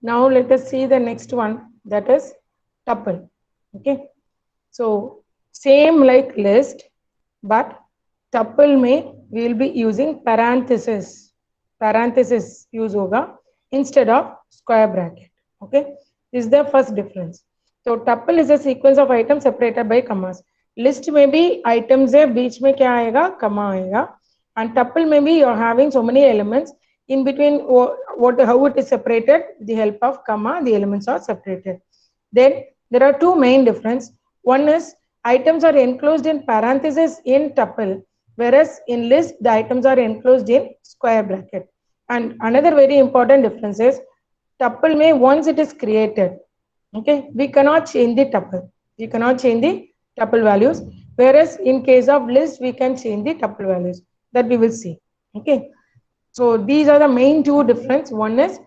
Now let us see the next one, that is tuple. Okay, so same like list, but tuple में we will be using parenthesis. Parenthesis use होगा instead of square bracket. Okay, this is the first difference. So tuple is a sequence of items separated by commas. List में भी items है, बीच में क्या आएगा, comma आएगा. And tuple में भी you are having so many elements. In between what how it is separated, the help of comma, the elements are separated. Then there are two main difference. One is items are enclosed in parentheses in tuple, whereas in list the items are enclosed in square bracket. And another very important difference is tuple may once it is created, okay, we cannot change the tuple. We cannot change the tuple values, whereas in case of list we can change the tuple values. That we will see. Okay. So these are the main two difference. One is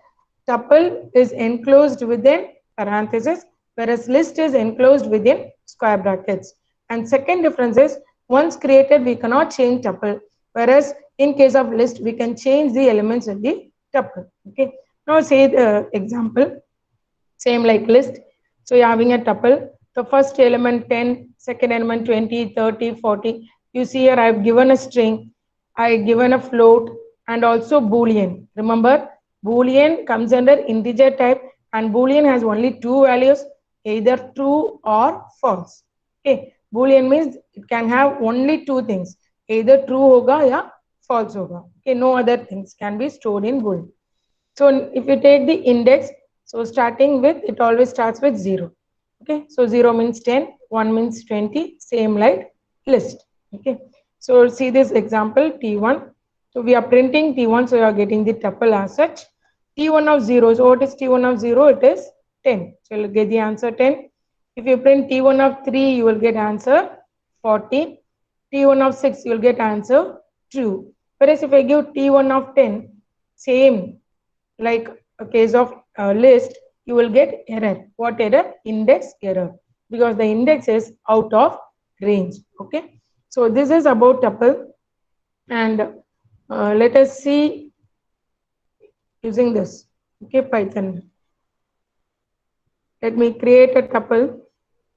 tuple is enclosed within parentheses, whereas list is enclosed within square brackets. And second difference is once created we cannot change tuple, whereas in case of list we can change the elements in the tuple. Okay. Now say the example, same like list. So you're having a tuple. The first element 10, second element 20, 30, 40. You see here I've given a string, I've given a float, and also boolean. Remember, boolean comes under integer type, and boolean has only two values, either true or false. Okay, boolean means it can have only two things, either true hoga ya false hoga. Okay, no other things can be stored in boolean. So if you take the index, so starting with, it always starts with 0. Okay, so 0 means 10, 1 means 20, same like list. Okay, so see this example T1. So we are printing T1, so you are getting the tuple as such. T1 of 0, so what is T1 of 0? It is 10. So you'll get the answer 10. If you print T1 of 3, you will get answer 40. T1 of 6, you will get answer 2. Whereas if I give T1 of 10, same like a case of list, you will get error. What error? Index error, because the index is out of range. Okay, so this is about tuple, and let us see using this. Okay, Python. Let me create a tuple.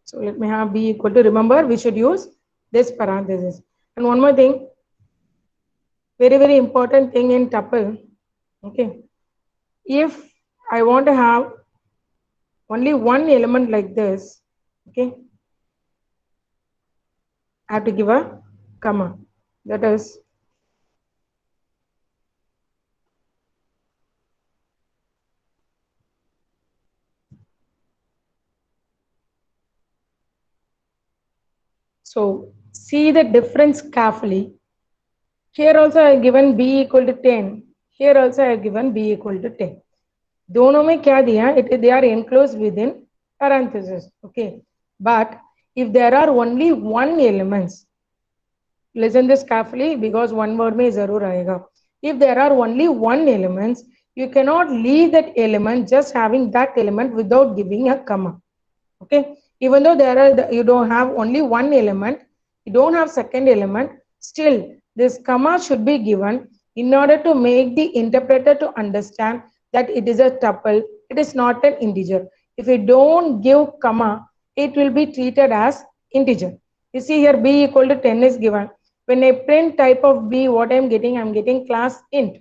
So let me have b equal to, remember we should use this parenthesis. And one more thing, very important thing in tuple. Okay, if I want to have only one element like this, okay, I have to give a comma. That is, so see the difference carefully. Here also I have given b equal to 10. Here also I have given b equal to 10. दोनों में क्या दिया? They are enclosed within parentheses. Okay, but if there are only one elements, listen this carefully because one word में जरूर आएगा. If there are only one elements, you cannot leave that element just having that element without giving a comma. Okay, even though there are you don't have only one element, you don't have second element, still this comma should be given in order to make the interpreter to understand that it is a tuple, it is not an integer. If you don't give comma, it will be treated as integer. You see here b equal to 10 is given. When I print type of b, what I'm getting class int.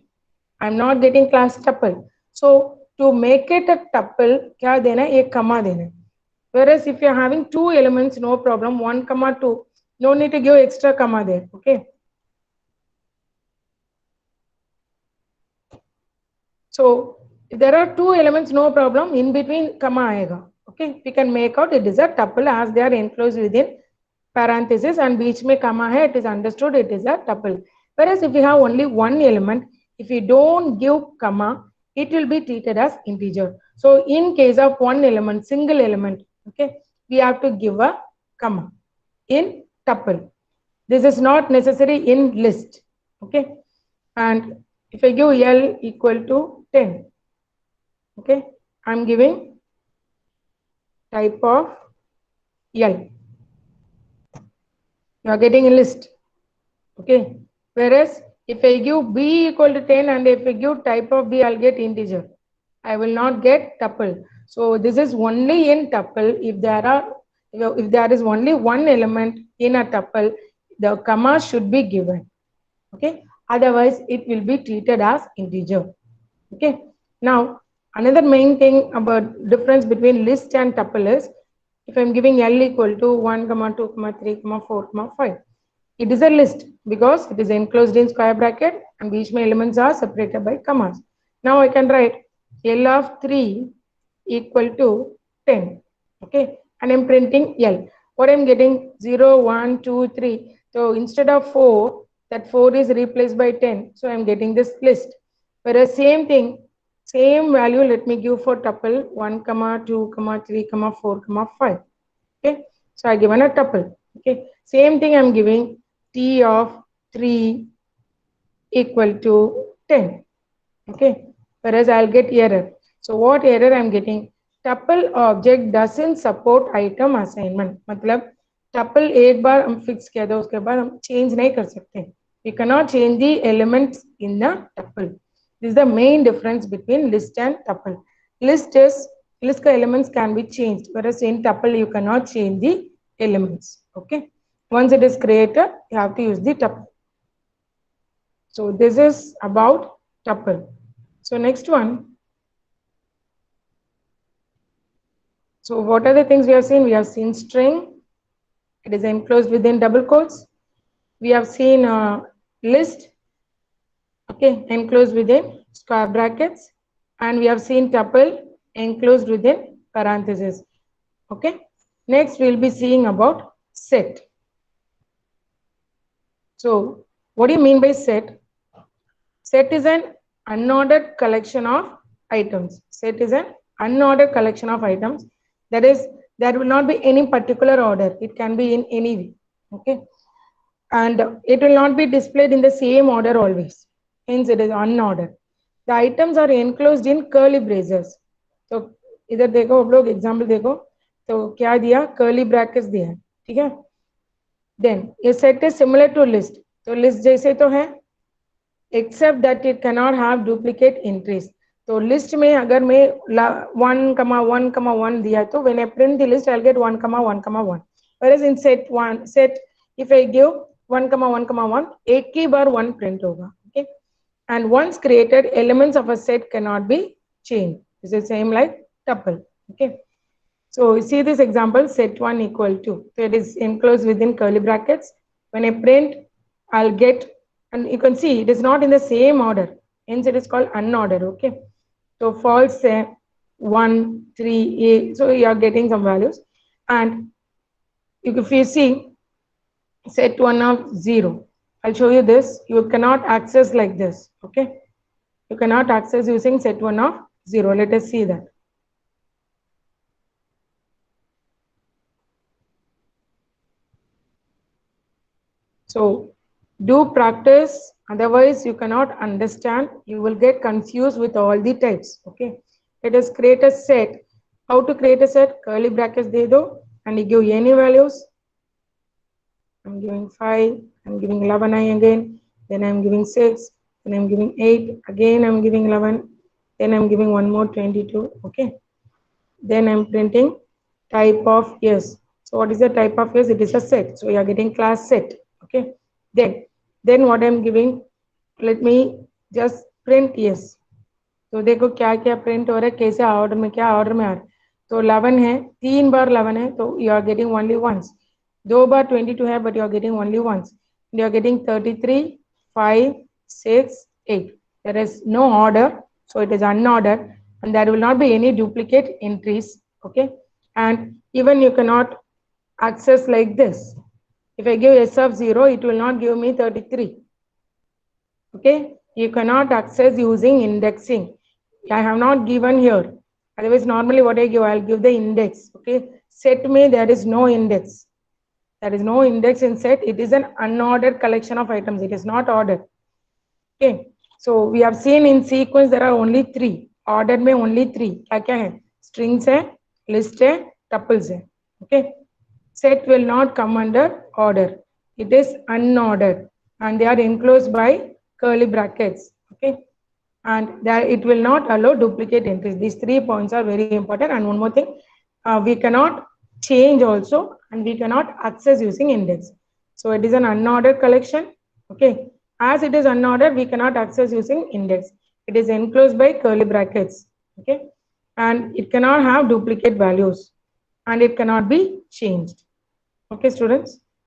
I'm not getting class tuple. So to make it a tuple, क्या देना है? एक comma देना है. Whereas if you're having two elements, no problem, 1 comma 2, no need to give extra comma there. Okay. So if there are two elements, no problem, in between comma aega. Okay, we can make out it is a tuple as they are enclosed within parenthesis, and beach mein comma hai, it is understood it is a tuple. Whereas if you have only one element, if you don't give comma, it will be treated as integer. So in case of one element, single element, okay, we have to give a comma in tuple. This is not necessary in list. Okay, and if I give L equal to 10, okay, I'm giving type of L. You are getting a list. Okay, whereas if I give B equal to 10 and if I give type of B, I'll get integer. I will not get tuple. So this is only in tuple if there is only one element in a tuple, the comma should be given. Okay, otherwise it will be treated as integer. Okay, now another main thing about difference between list and tuple is if I'm giving L equal to 1, 2, 3, 4, 5. It is a list because it is enclosed in square bracket and each my elements are separated by commas. Now I can write L of 3 equal to 10. Okay, and I'm printing L. What I'm getting 0, 1, 2, 3. So instead of 4, that 4 is replaced by 10. So I'm getting this list. Whereas same thing, same value, let me give for tuple 1, 2, 3, 4, 5. Okay, so I given a tuple. Okay, same thing I'm giving T of 3 equal to 10. Okay, whereas I'll get error. So what error I'm getting? Tuple object doesn't support item assignment. मतलब tuple एक बार हम fix किया था उसके बाद हम change नहीं कर सकते. We cannot change the elements in the tuple. This is the main difference between list and tuple. List का elements can be changed, whereas in tuple you cannot change the elements. Okay, once it is created, you have to use the tuple. So this is about tuple. So next one. So what are the things we have seen? We have seen string. It is enclosed within double quotes. We have seen list. Okay, enclosed within square brackets. And we have seen tuple enclosed within parentheses. Okay. Next we will be seeing about set. So what do you mean by set? Set is an unordered collection of items. Set is an unordered collection of items. That is, there will not be any particular order. It can be in any way. Okay. And it will not be displayed in the same order always. Hence, it is unordered. The items are enclosed in curly braces. So, इधर देखो आप लोग example देखो तो क्या दिया curly brackets दिया है ठीक है then a set is similar to list तो list जैसे तो है except that it cannot have duplicate entries. तो लिस्ट में अगर मैं 1,1,1 दिया तो when I print the list I'll get 1,1,1. Whereas in set if I give 1,1,1 एक ही बार 1 print होगा. Okay. And once created elements of a set cannot be changed. This is same like tuple. Okay. So you see this example set 1 equal to. So it is enclosed within curly brackets. When I print I'll get, and you can see it is not in the same order. Hence it is called unordered. Okay. So false 1, 3, 8. So you are getting some values. And if you see set 1 of 0, I'll show you this. You cannot access like this. Okay. You cannot access using set 1 of 0. Let us see that. So do practice, otherwise you cannot understand. You will get confused with all the types. Okay. Let us create a set. How to create a set? Curly brackets de do and you give any values. I'm giving 5, I'm giving 11 again, then I'm giving 6, then I'm giving 8, again I'm giving 11, then I'm giving one more 22. Okay. Then I'm printing type of yes. So what is the type of yes? It is a set. So you are getting class set. Okay. Then what I'm giving, let me just print yes. तो देखो क्या क्या print हो रहा है कैसे order में क्या ऑर्डर में आ रहा है तो 11 है 3 बार 11 है तो you are getting only once 2 बार 22 है but you are getting only once you are getting 33 5 6 8 there is no order so it is unordered and there will not be any duplicate entries okay and even you cannot access like this if I give s of 0 it will not give me 33 okay you cannot access using indexing I have not given here otherwise normally what I give I'll give the index okay set me there is no index there is no index in set it is an unordered collection of items it is not ordered okay so we have seen in sequence there are only 3 ordered mein only 3 kya hai strings hai list hai tuples hai okay set will not come under order it is unordered and they are enclosed by curly brackets okay and that it will not allow duplicate entries. These 3 points are very important. And one more thing, we cannot change also, and we cannot access using index. So it is an unordered collection. Okay, as it is unordered, we cannot access using index. It is enclosed by curly brackets. Okay, and it cannot have duplicate values, and it cannot be changed. Okay, students.